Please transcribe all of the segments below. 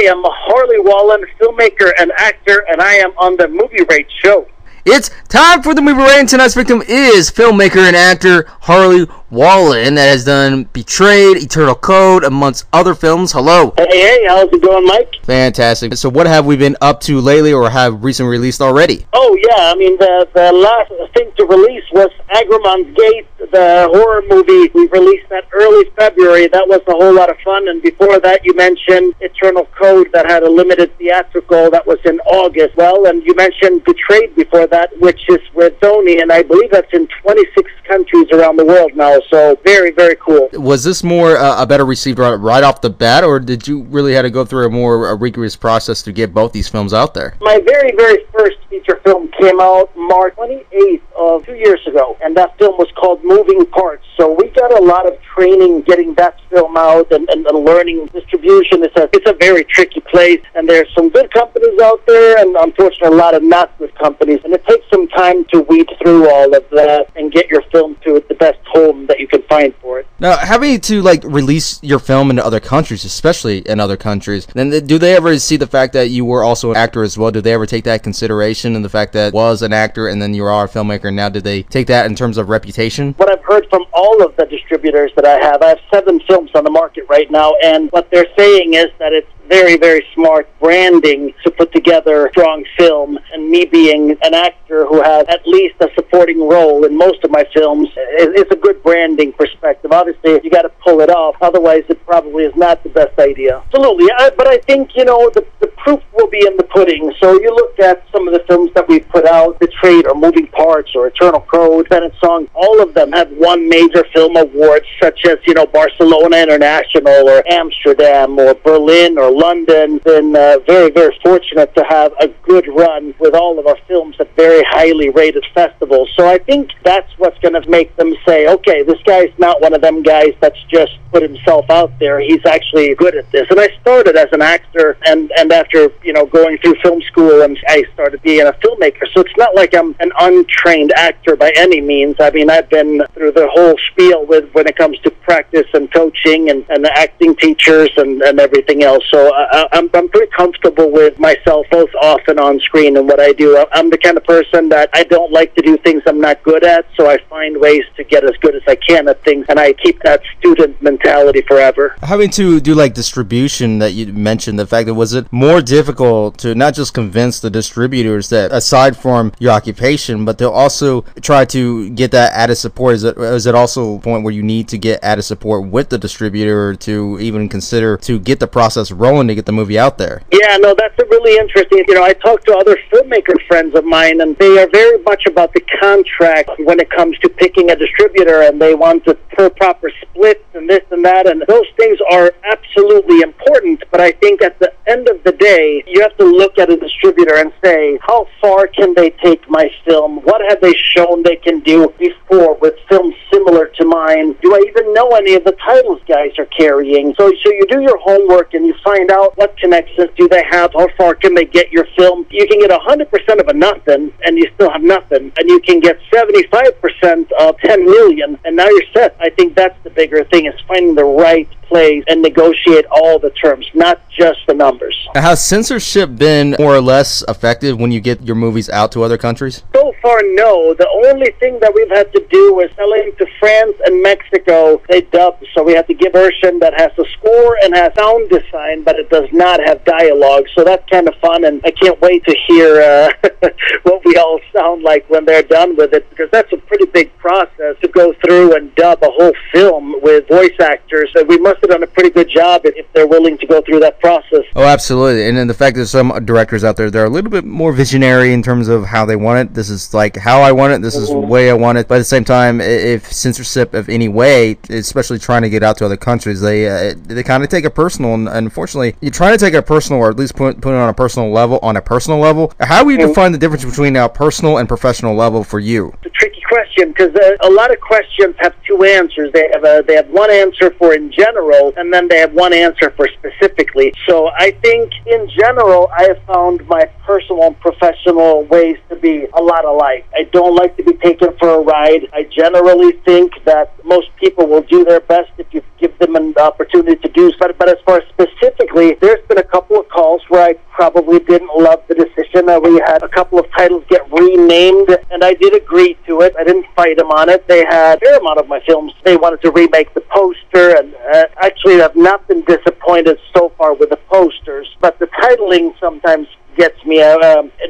am Harley Wallen, filmmaker and actor, and I am on the Movie Rate Show. It's time for the movie rating. Tonight's victim is filmmaker and actor Harley Wallen, that has done Betrayed, Eternal Code, amongst other films. Hello. Hey, how's it going, Mike? Fantastic. So what have we been up to lately, or have recently released already? Oh, yeah, I mean, the last thing to release was Agrimon's Gate, the horror movie. We released that early February. That was a whole lot of fun. And before that, you mentioned Eternal Code, that had a limited theatrical. That was in August. Well, and you mentioned Betrayed before that, which is with Sony, and I believe that's in 26 countries around the world now. So very, very cool. Was this more a better received right off the bat, or did you really have to go through a more rigorous process to get both these films out there? My very, very first feature film came out March 28th of 2 years ago, and that film was called Moving Parts. So we got a lot of training getting that film out and learning distribution. It's a very tricky place, and there's some good companies out there, and unfortunately a lot of not good companies, and it takes some time to weed through all of that and get your film to the best home that you can find for it. Now, having to release your film into other countries, especially in other countries, then do they ever see the fact that you were also an actor as well? Do they ever take that consideration, and the fact that was an actor and then you are a filmmaker now? Did they take that in terms of reputation? What I've heard from all of the distributors that I have 7 films on the market right now, and what they're saying is that it's very, very smart branding to put together a strong film, and me being an actor who has at least a supporting role in most of my films, it's a good branding perspective. Obviously, you got to pull it off, otherwise it probably is not the best idea. Absolutely, but I think, the proof will be in the pudding. So you look at some of the films that we've put out, Betrayed or Moving Parts or Eternal Code, Bennett Song, all of them have won major film awards, such as, Barcelona International or Amsterdam or Berlin or London. Been very, very fortunate to have a good run with all of our films at very highly rated festivals. So I think that's what's going to make them say, okay, this guy's not one of them guys that's just put himself out there. He's actually good at this. And I started as an actor, and after, going through film school, and I started being a filmmaker. So it's not like I'm an untrained actor by any means. I mean, I've been through the whole spiel when it comes to practice and coaching and the acting teachers and everything else. So I'm pretty comfortable with myself, both off and on screen, and what I do. I'm the kind of person that I don't like to do things I'm not good at, so I find ways to get as good as I can at things, and I keep that student mentality forever. Having to do distribution that you mentioned, the fact that was it more difficult to not just convince the distributors that aside from your occupation, but to also try to get that added support? Is it also a point where you need to get added support with the distributor to even consider to get the process rolling to get the movie out there? Yeah, no, that's a really interesting. I talked to other filmmaker friends of mine, and they are very much about the contract when it comes to picking a distributor, and they want the proper splits and this and that, and those things are absolutely important. But I think at the end of the day, you have to look at a distributor and say, how far can they take my film? What have they shown they can do before with films similar to mine? Do I even know any of the titles guys are carrying? So you do your homework and you find out what connections do they have, how far can they get your film. You can get 100% of a nothing and you still have nothing, and you can get 75% of 10 million and now you're set. I think that's the bigger thing, is finding the right place and negotiate all the terms, not just the numbers. Has censorship been more or less effective when you get your movies out to other countries? So far, no. The only thing that we've had to do is selling to France and Mexico. They dub, so we have to give version that has a score and has sound design, but it does not have dialogue. So that's kind of fun, and I can't wait to hear what we all sound like when they're done with it, because that's a pretty big process to go through and dub a whole film with voice actors. So we must have done a pretty good job if they're willing to go through that process. Oh, absolutely. And then the fact that some directors out there, they're a little bit more visionary in terms of how they want it. This is how I want it. This is the way I want it. But at the same time, if censorship of any way, especially trying to get out to other countries, they kind of take it personal. And unfortunately, you try to take it personal, or at least put it on a personal level. How do you define the difference between a personal and professional level for you? It's a tricky question, because a lot of questions have two answers. They have one answer for in general, and then they have one answer for specifically. So I think in general, I have found my personal and professional ways to be a lot alike. I don't like to be taken for a ride. I generally think that most people will do their best if you give them an opportunity to do so. But as far as specifically, there's been a couple of calls where I probably didn't love the decision. We had a couple of titles get renamed, and I did agree to it. I didn't fight them on it. They had a fair amount of my films. They wanted to remake the poster, and actually I've not been disappointed so far with the posters, but the titling sometimes gets me.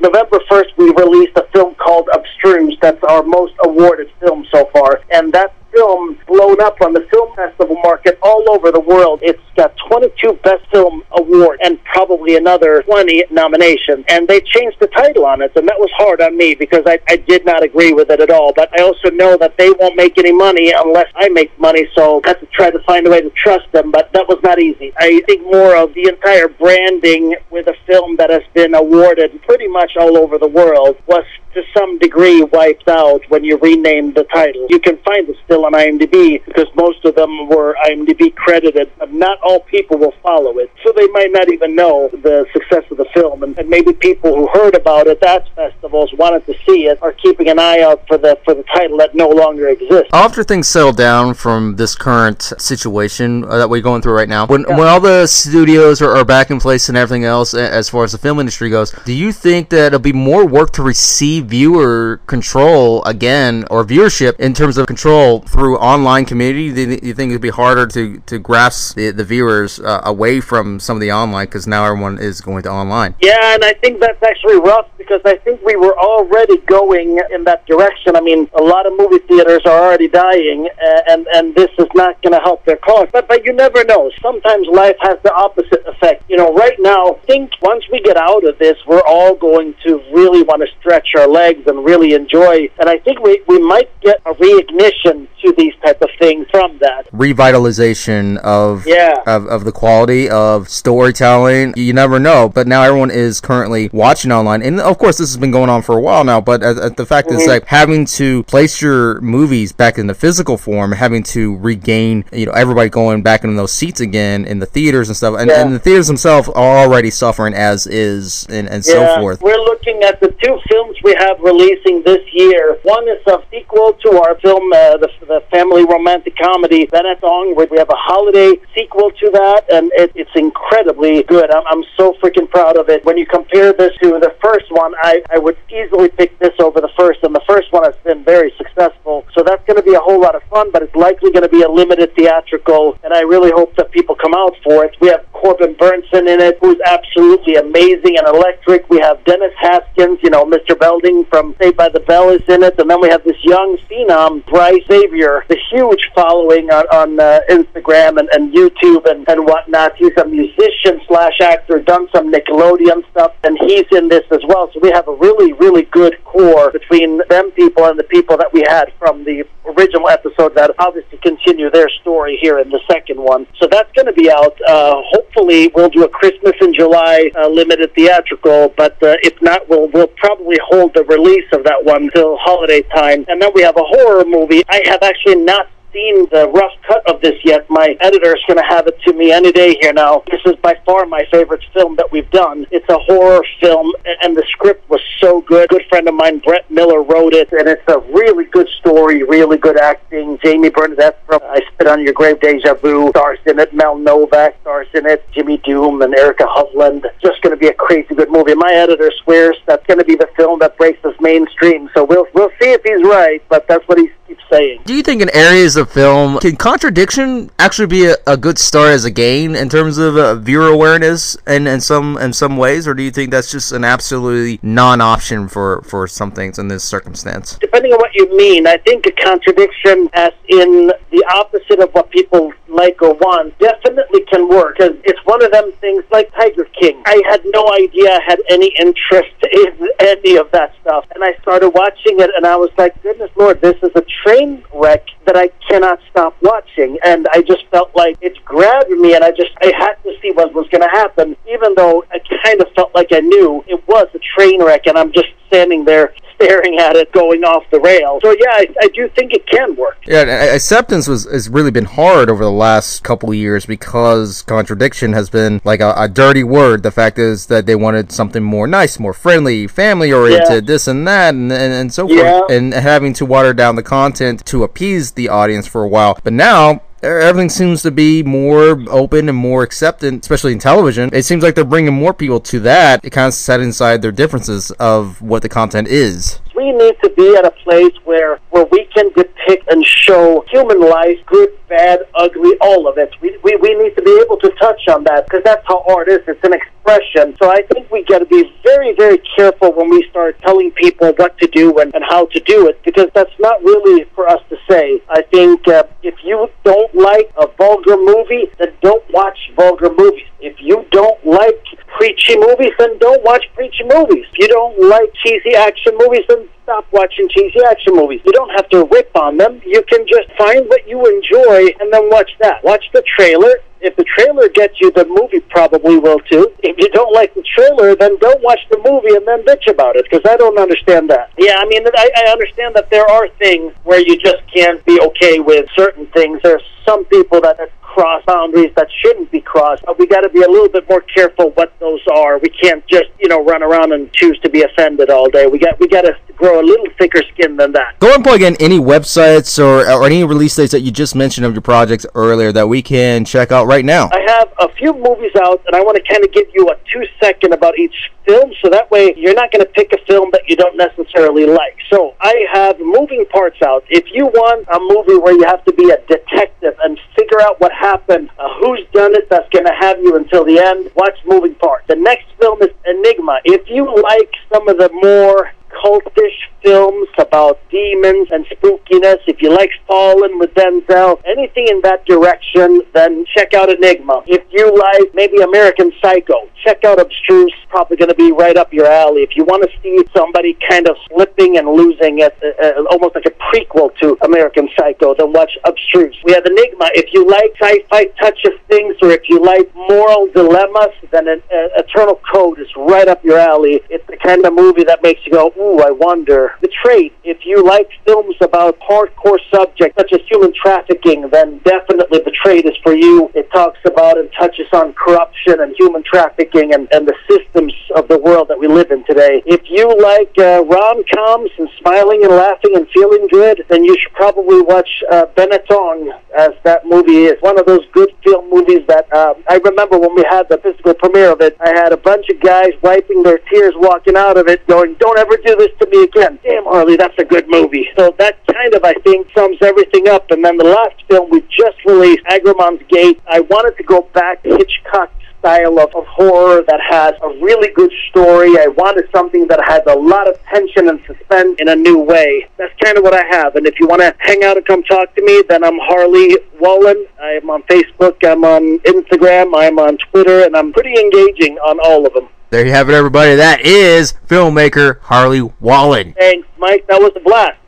November 1st, we released a film called Abstruse. That's our most awarded film so far, and that film blown up on the film festival market all over the world. It's got 22 Best Film awards and probably another 20 nominations. And they changed the title on it, and that was hard on me because I did not agree with it at all. But I also know that they won't make any money unless I make money, so I have to try to find a way to trust them, but that was not easy. I think more of the entire branding with a film that has been awarded pretty much all over the world was to some degree wiped out when you renamed the title. You can find it still on IMDb because most of them were IMDb credited, but not all people will follow it. So they might not even know the success of the film, and maybe people who heard about it at festivals, wanted to see it, are keeping an eye out for the title that no longer exists. After things settle down from this current situation that we're going through right now, when all the studios are back in place and everything else as far as the film industry goes, do you think that it'll be more work to receive viewer control again, or viewership in terms of control through online community? Do you think it'd be harder to grasp the viewers away from some of the online, because now everyone is going to online? Yeah, and I think that's actually rough because I think we were already going in that direction. I mean, a lot of movie theaters are already dying, and this is not going to help their cause. But you never know. Sometimes life has the opposite effect. You know, right now, I think once we get out of this, we're all going to really want to stretch our legs and really enjoy. And I think we might get a reignition to these type of things from that. Revitalization of the quality of storytelling. You never know, but now everyone is currently watching online, and of course this has been going on for a while now, but the fact is, like, having to place your movies back in the physical form, having to regain, everybody going back in those seats again in the theaters and stuff, and the theaters themselves are already suffering as is, and so forth. We're looking at the two films we have releasing this year. One is a sequel to our film, the family romantic comedy Bennett Song. We have a holiday sequel to that, and it's incredibly good. I'm so freaking proud of it. When you compare this to the first one, I would easily pick this over the first, and the first one has been very successful. So that's going to be a whole lot of fun, but it's likely going to be a limited theatrical, and I really hope that people come out for it. We have Corbin Burnson in it, who's absolutely amazing and electric. We have Dennis Haskins, Mr. Belding from Saved by the Bell is in it, and then we have this young phenom, Bryce Xavier, the huge following on Instagram and YouTube and whatnot. He's a musician / actor, done some Nickelodeon stuff, and he's in this as well. So we have a really, really good core between them people and the people that we had from the original episode that obviously continue their story here in the second one. So that's going to be out. Hopefully we'll do a Christmas in July limited theatrical, but if not, we'll probably hold the release of that one till holiday time. And then we have a horror movie. I have actually not seen the rough cut of this yet. My editor is going to have it to me any day here now. This is by far my favorite film that we've done. It's a horror film, and the script was so good. A good friend of mine, Brett Miller, wrote it, and it's a really good story, really good acting. Jamie Bernadette from I Spit on Your Grave, Deja Vu, stars in it. Mel Novak stars in it. Jimmy Doom and Erica Hovland. Just going to be a crazy good movie. My editor swears that's going to be the film that breaks us mainstream, so we'll see if he's right, but that's what he keeps saying. Do you think in areas of film, can contradiction actually be a good start as a gain in terms of viewer awareness in some ways, or do you think that's just an absolutely non-option for some things in this circumstance? Depending on what you mean, I think a contradiction, as in the opposite of what people like or want, definitely can work, because it's one of them things like Tiger King. I had no idea I had any interest in any of that stuff, and I started watching it, and I was like, goodness Lord, this is a train wreck that I cannot stop watching, and I just felt like it grabbed me, and I had to see what was going to happen, even though I kind of felt like I knew it was a train wreck, and I'm just standing there staring at it going off the rail. So yeah, I do think it can work. Yeah, acceptance has really been hard over the last couple of years because contradiction has been like a dirty word. The fact is that they wanted something more nice, more friendly, family oriented, this and that, and so forth, and having to water down the content to appease the audience for a while. But now everything seems to be more open and more acceptant, especially in television. It seems like they're bringing more people to that. It kind of set inside their differences of what the content is. We need to be at a place where we can depict and show human life, good, bad, ugly, all of it. We need to be able to touch on that, because that's how art is. It's an expression. So I think we got to be very, very careful when we start telling people what to do and how to do it, because that's not really for us to say. I think if you don't like a vulgar movie, then don't watch vulgar movies. If you don't like preachy movies, then don't watch preachy movies. If you don't like cheesy action movies, then stop watching cheesy action movies. You don't have to rip on them. You can just find what you enjoy and then watch that. Watch the trailer. If the trailer gets you, the movie probably will too. If you don't like the trailer, then don't watch the movie and then bitch about it, because I don't understand that. Yeah, I mean, I understand that there are things where you just can't be okay with certain things. There's some people that cross boundaries that shouldn't be crossed. But we got to be a little bit more careful what those are. We can't just, run around and choose to be offended all day. We got to grow a little thicker skin than that. Go and plug in any websites or any release dates that you just mentioned of your projects earlier that we can check out right now. I have a few movies out, and I want to kind of give you a 2-second about each film, so that way you're not going to pick a film that you don't necessarily like. So I have Moving Parts out. If you want a movie where you have to be a detective and figure out what happened, who's done it, that's going to have you until the end, watch Moving Parts. The next film is Enigma. If you like some of the more cultish films about demons and spookiness, if you like Fallen with Denzel, anything in that direction, then check out Enigma. If you like maybe American Psycho, check out Abstruse. Probably going to be right up your alley. If you want to see somebody kind of slipping and losing it, almost like a prequel to American Psycho, then watch Abstruse. We have Enigma. If you like sci-fi touch of things, or if you like moral dilemmas, then Eternal Code is right up your alley. It's the kind of movie that makes you go, ooh, I wonder. Betrayed. If you like films about hardcore subjects such as human trafficking, then definitely Betrayed is for you. It talks about and touches on corruption and human trafficking and the systems of the world that we live in today. If you like rom-coms and smiling and laughing and feeling good, then you should probably watch Benetton, as that movie is one of those good film movies that I remember when we had the physical premiere of it, I had a bunch of guys wiping their tears walking out of it going, don't ever do this to me again. Damn, Harley, that's a good movie. So that kind of, I think, sums everything up. And then the last film we just released, Agramon's Gate, I wanted to go back to Hitchcock style of horror that has a really good story. I wanted something that has a lot of tension and suspense in a new way. That's kind of what I have. And if you want to hang out and come talk to me, then I'm Harley Wallen. I am on Facebook, I'm on Instagram, I'm on Twitter, and I'm pretty engaging on all of them. There you have it, everybody. That is filmmaker Harley Wallen. Thanks, Mike. That was a blast.